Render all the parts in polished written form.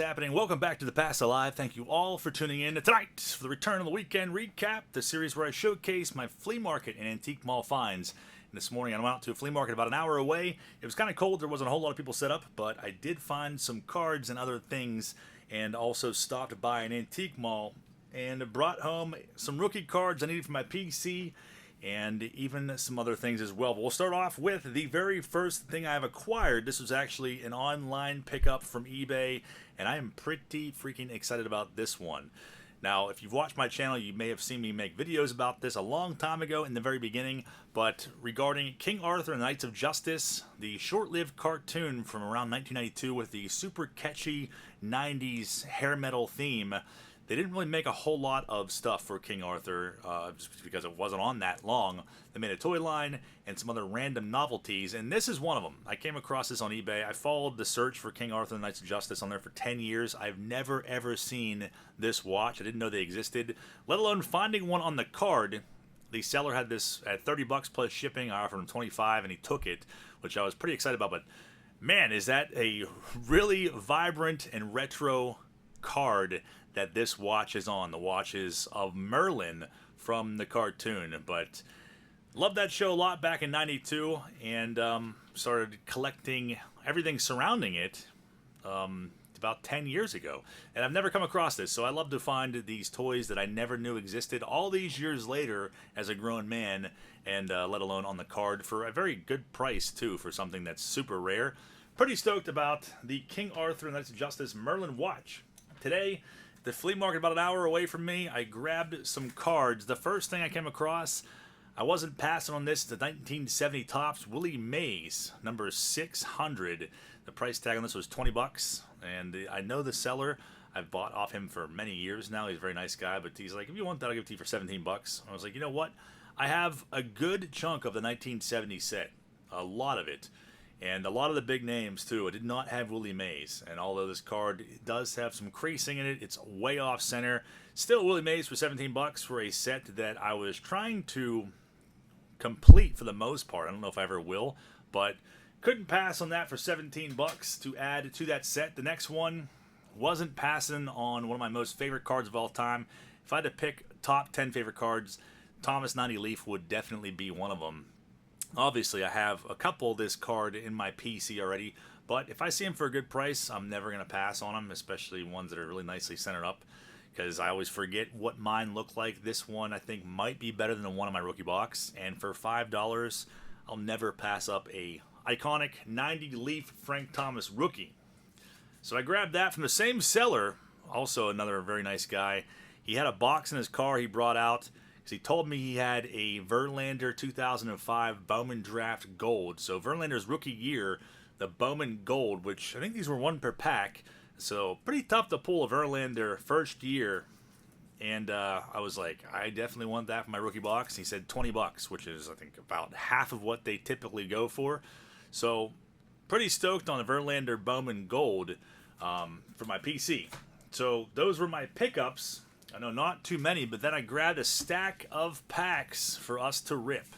happening? Welcome back to the Pass Alive. Thank you all for tuning in tonight for the Return of the Weekend Recap, the series where I showcase my flea market and antique mall finds. And this morning I went out to a flea market about an hour away. It was kind of cold. There wasn't a whole lot of people set up, but I did find some cards and other things, and also stopped by an antique mall and brought home some rookie cards I needed for my PC, and even some other things as well. But we'll start off with the very first thing I've acquired. This was actually an online pickup from eBay, and I am pretty freaking excited about this one. Now, if you've watched my channel, you may have seen me make videos about this a long time ago in the very beginning, but regarding King Arthur and the Knights of Justice, the short-lived cartoon from around 1992 with the super catchy 90s hair metal theme. They didn't really make a whole lot of stuff for King Arthur just because it wasn't on that long. They made a toy line and some other random novelties, and this is one of them. I came across this on eBay. I followed the search for King Arthur and the Knights of Justice on there for 10 years. I've never, ever seen this watch. I didn't know they existed, let alone finding one on the card. The seller had this at 30 bucks plus shipping. I offered him 25, and he took it, which I was pretty excited about. But, man, is that a really vibrant and retro card that this watch is on. The watch is of Merlin from the cartoon, but loved that show a lot back in 92, and started collecting everything surrounding it about 10 years ago, and I've never come across this, so I love to find these toys that I never knew existed all these years later as a grown man, and let alone on the card for a very good price too, for something that's super rare. Pretty stoked about the King Arthur and Knights of Justice Merlin watch. Today, the flea market about an hour away from me, I grabbed some cards. The first thing I came across, I wasn't passing on this, the 1970 Topps Willie Ma's, number 600. The price tag on this was 20 bucks, and I know the seller. I've bought off him for many years now. He's a very nice guy, but he's like, if you want that, I'll give it to you for 17 bucks. I was like, you know what? I have a good chunk of the 1970 set, a lot of it. And a lot of the big names, too. I did not have Willie Ma's. And although this card does have some creasing in it, it's way off center. Still Willie Ma's for 17 bucks for a set that I was trying to complete for the most part. I don't know if I ever will, but couldn't pass on that for 17 bucks to add to that set. The next one wasn't passing on one of my most favorite cards of all time. If I had to pick top 10 favorite cards, Thomas 90 Leaf would definitely be one of them. Obviously, I have a couple of this card in my PC already, but if I see them for a good price, I'm never going to pass on them, especially ones that are really nicely centered up, because I always forget what mine look like. This one, I think, might be better than the one in my rookie box, and for $5, I'll never pass up a iconic 90 Leaf Frank Thomas rookie. So I grabbed that from the same seller, also another very nice guy. He had a box in his car he brought out. He told me he had a Verlander 2005 Bowman Draft Gold. So Verlander's rookie year, the Bowman Gold, which I think these were one per pack. So pretty tough to pull a Verlander first year. And I was like, I definitely want that for my rookie box. He said 20 bucks, which is I think about half of what they typically go for. So pretty stoked on the Verlander Bowman Gold for my PC. So those were my pickups. I know not too many, but then I grabbed a stack of packs for us to rip.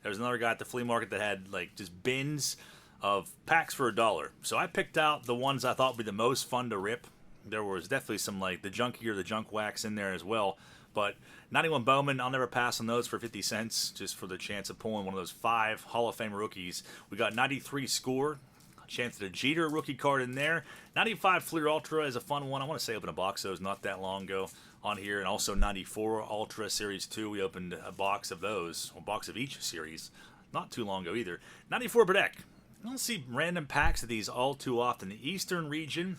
There was another guy at the flea market that had like just bins of packs for $1. So I picked out the ones I thought would be the most fun to rip. There was definitely some like the junkier, the junk wax in there as well. But 91 Bowman, I'll never pass on those for 50 cents, just for the chance of pulling one of those 5 Hall of Fame rookies. We got 93 Score. Chance at a Jeter rookie card in there. 95 Fleer Ultra is a fun one. I want to say I opened a box of those not that long ago on here. And also 94 Ultra Series 2. We opened a box of those, a box of each series, not too long ago either. 94 Upper Deck. I don't see random packs of these all too often. The Eastern region,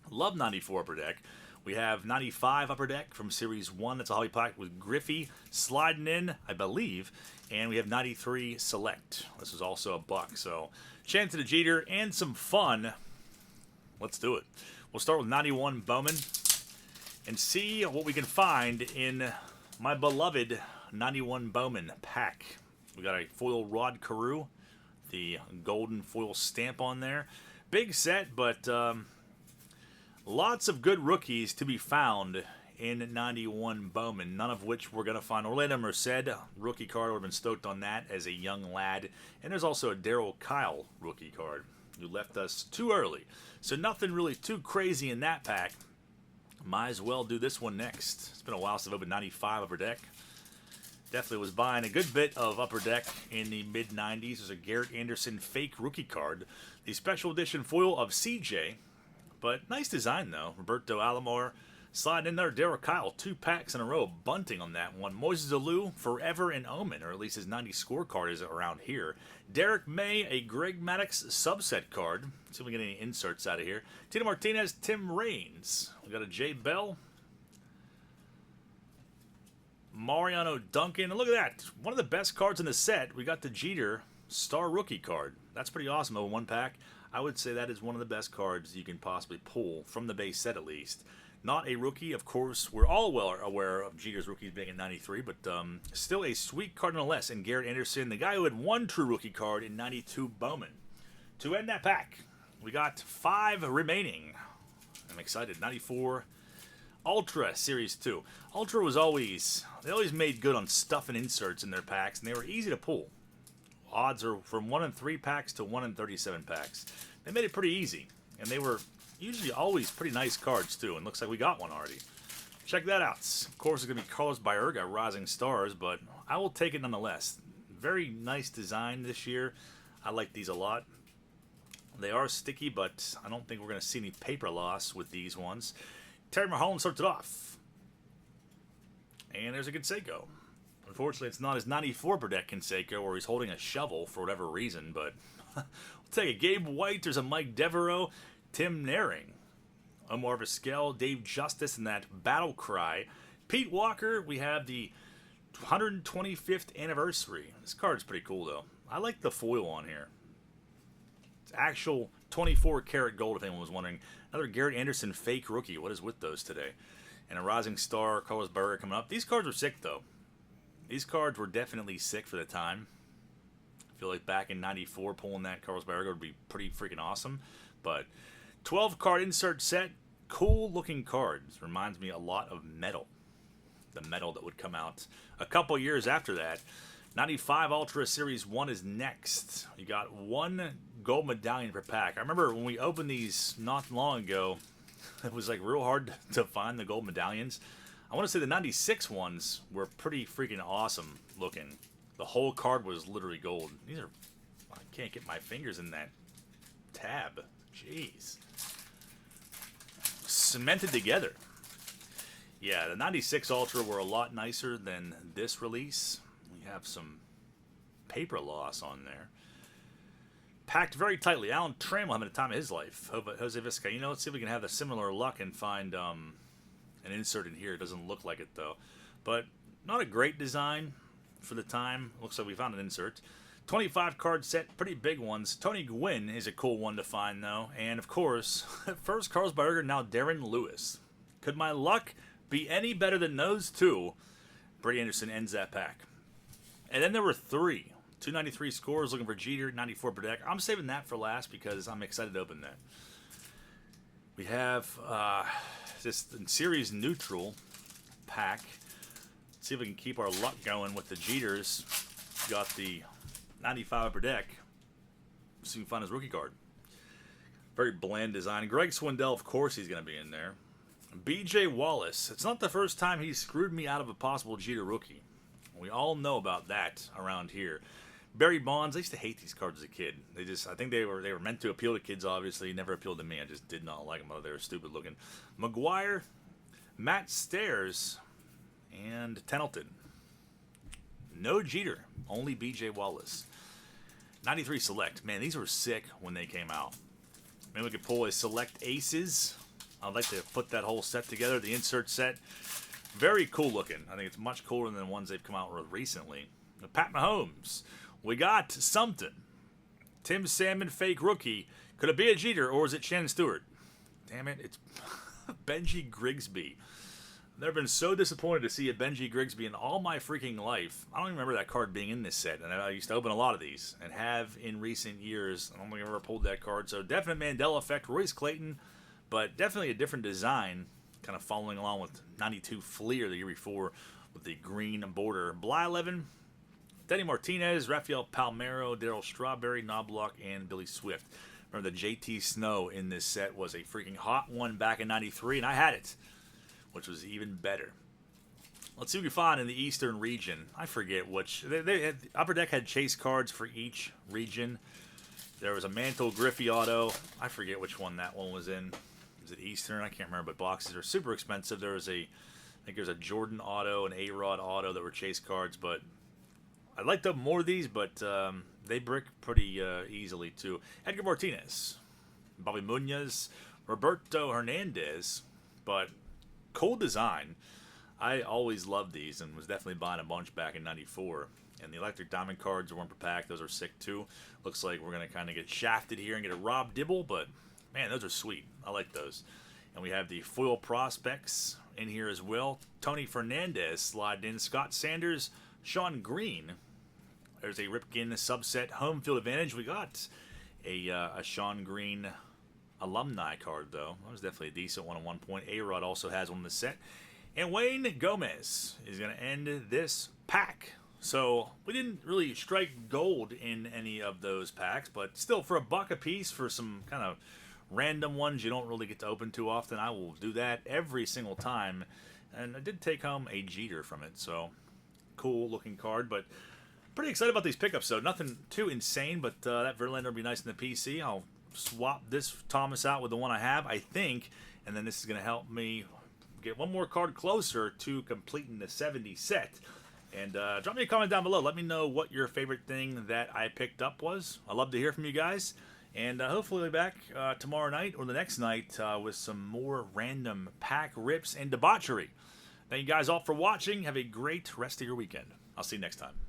love 94 Upper Deck. We have 95 Upper Deck from Series 1. That's a hobby pack with Griffey sliding in, I believe. And we have 93 Select. This is also a buck. So, chance at a Jeter and some fun. Let's do it. We'll start with 91 Bowman and see what we can find in my beloved 91 Bowman pack. We got a foil Rod Carew, the golden foil stamp on there. Big set, but lots of good rookies to be found in 91 Bowman, none of which we're going to find. Orlando Merced, rookie card, would have been stoked on that as a young lad. And there's also a Darryl Kyle rookie card. who left us too early. So nothing really too crazy in that pack. Might as well do this one next. It's been a while since I've opened 95 Upper Deck. Definitely was buying a good bit of Upper Deck in the mid-90s. There's a Garrett Anderson fake rookie card. The special edition foil of CJ. But nice design, though. Roberto Alomar sliding in there. Darryl Kyle, 2 packs in a row. Bunting on that one. Moises Alou, Forever and Omen, or at least his 90 scorecard is around here. Derek May, a Greg Maddux subset card. Let's see if we get any inserts out of here. Tito Martinez, Tim Raines. We got a Jay Bell. Mariano Duncan. And look at that. One of the best cards in the set. We got the Jeter Star Rookie card. That's pretty awesome over 1 pack. I would say that is one of the best cards you can possibly pull from the base set at least. Not a rookie, of course. We're all well aware of Jeter's rookies being in 93, but still a sweet card nonetheless. And Garrett Anderson, the guy who had 1 true rookie card in 92 Bowman. To end that pack, we got 5 remaining. I'm excited. 94 Ultra Series 2. Ultra was they always made good on stuff and inserts in their packs, and they were easy to pull. Odds are from 1 in 3 packs to 1 in 37 packs. They made it pretty easy, and they were usually always pretty nice cards too, and looks like we got one already. Check that out. Of course, it's going to be Carlos Baerga, Rising Stars, but I will take it nonetheless. Very nice design this year. I like these a lot. They are sticky, but I don't think we're going to see any paper loss with these ones. Terry Mulholland starts it off. And there's a Canseco. Unfortunately, it's not his 94 per deck Canseco, where he's holding a shovel for whatever reason, but we'll take it. Gabe White, there's a Mike Devereaux, Tim Naring, Omar Vizquel, Dave Justice, and that Battle Cry. Pete Walker, we have the 125th anniversary. This card's pretty cool, though. I like the foil on here. It's actual 24 karat gold, if anyone was wondering. Another Garrett Anderson fake rookie. What is with those today? And a Rising Star, Carlos Baerga coming up. These cards were sick, though. These cards were definitely sick for the time. I feel like back in 94, pulling that Carlos Baerga would be pretty freaking awesome. But 12-card insert set, cool-looking cards. Reminds me a lot of Metal. The Metal that would come out a couple years after that. 95 Ultra Series 1 is next. You got 1 gold medallion per pack. I remember when we opened these not long ago, it was like real hard to find the gold medallions. I want to say the 96 ones were pretty freaking awesome looking. The whole card was literally gold. These are... I can't get my fingers in that tab. Jeez. Cemented together. Yeah, the 96 Ultra were a lot nicer than this release. We have some paper loss on there. Packed very tightly. Alan Trammell having the time of his life. Jose Vizcaíno. Let's see if we can have a similar luck and find an insert in here. It doesn't look like it, though. But not a great design for the time. Looks like we found an insert. 25 card set, pretty big ones. Tony Gwynn is a cool one to find, though. And, of course, first Carlos Baerga, now Darren Lewis. Could my luck be any better than those two? Brady Anderson ends that pack. And then there were 3. 293 scores, looking for Jeter, 94 per deck. I'm saving that for last because I'm excited to open that. We have this series neutral pack. Let's see if we can keep our luck going with the Jeters. Got the 95 per deck. See if we can find his rookie card. Very bland design. Greg Swindell, of course, he's going to be in there. B.J. Wallace. It's not the first time he's screwed me out of a possible Jeter rookie. We all know about that around here. Barry Bonds. I used to hate these cards as a kid. I think they were meant to appeal to kids, obviously. Never appealed to me. I just did not like them. They were stupid looking. McGuire, Matt Stairs, and Tettleton. No Jeter. Only B.J. Wallace. 93 Select. Man, these were sick when they came out. Maybe we could pull a Select Aces. I'd like to put that whole set together. The insert set. Very cool looking. I think it's much cooler than the ones they've come out with recently. Pat Mahomes. We got something. Tim Salmon, fake rookie. Could it be a Jeter or is it Shannon Stewart? Damn it, it's Benji Grigsby. I've never been so disappointed to see a Benji Grigsby in all my freaking life. I don't even remember that card being in this set, and I used to open a lot of these and have in recent years. I don't think I've ever pulled that card. So definite Mandela effect, Royce Clayton, but definitely a different design, kind of following along with 92 Fleer the year before with the green border. Blyleven, Denny Martinez, Rafael Palmeiro, Darryl Strawberry, Knobloch, and Billy Swift. Remember the JT Snow in this set was a freaking hot one back in 93, and I had it, which was even better. Let's see what we find in the Eastern region. I forget which. Upper Deck had chase cards for each region. There was a Mantle Griffey auto. I forget which one that one was in. Was it Eastern? I can't remember, but boxes are super expensive. There was I think there's a Jordan auto, an A-Rod auto that were chase cards, but I'd like to have more of these, but they brick pretty easily too. Edgar Martinez, Bobby Munoz, Roberto Hernandez, but cool design. I always loved these and was definitely buying a bunch back in 94. And the Electric Diamond cards, 1 per pack, those are sick too. Looks like we're going to kind of get shafted here and get a Rob Dibble, but man, those are sweet. I like those. And we have the foil prospects in here as well. Tony Fernandez slide in. Scott Sanders, Sean Green. There's a Ripken subset home field advantage. We got a Sean Green alumni card, though. That was definitely a decent one at one point. A-Rod also has one in the set. And Wayne Gomez is going to end this pack. So we didn't really strike gold in any of those packs, but still for $1 a piece for some kind of random ones you don't really get to open too often, I will do that every single time. And I did take home a Jeter from it, so cool looking card, but pretty excited about these pickups. So nothing too insane, but that Verlander will be nice in the PC. I'll swap this Thomas out with the one I have, I think, and then this is going to help me get one more card closer to completing the 70 set. And drop me a comment down below. Let me know what your favorite thing that I picked up was. I'd love to hear from you guys. And hopefully we'll be back tomorrow night or the next night with some more random pack rips and debauchery. Thank you guys all for watching. Have a great rest of your weekend. I'll see you next time.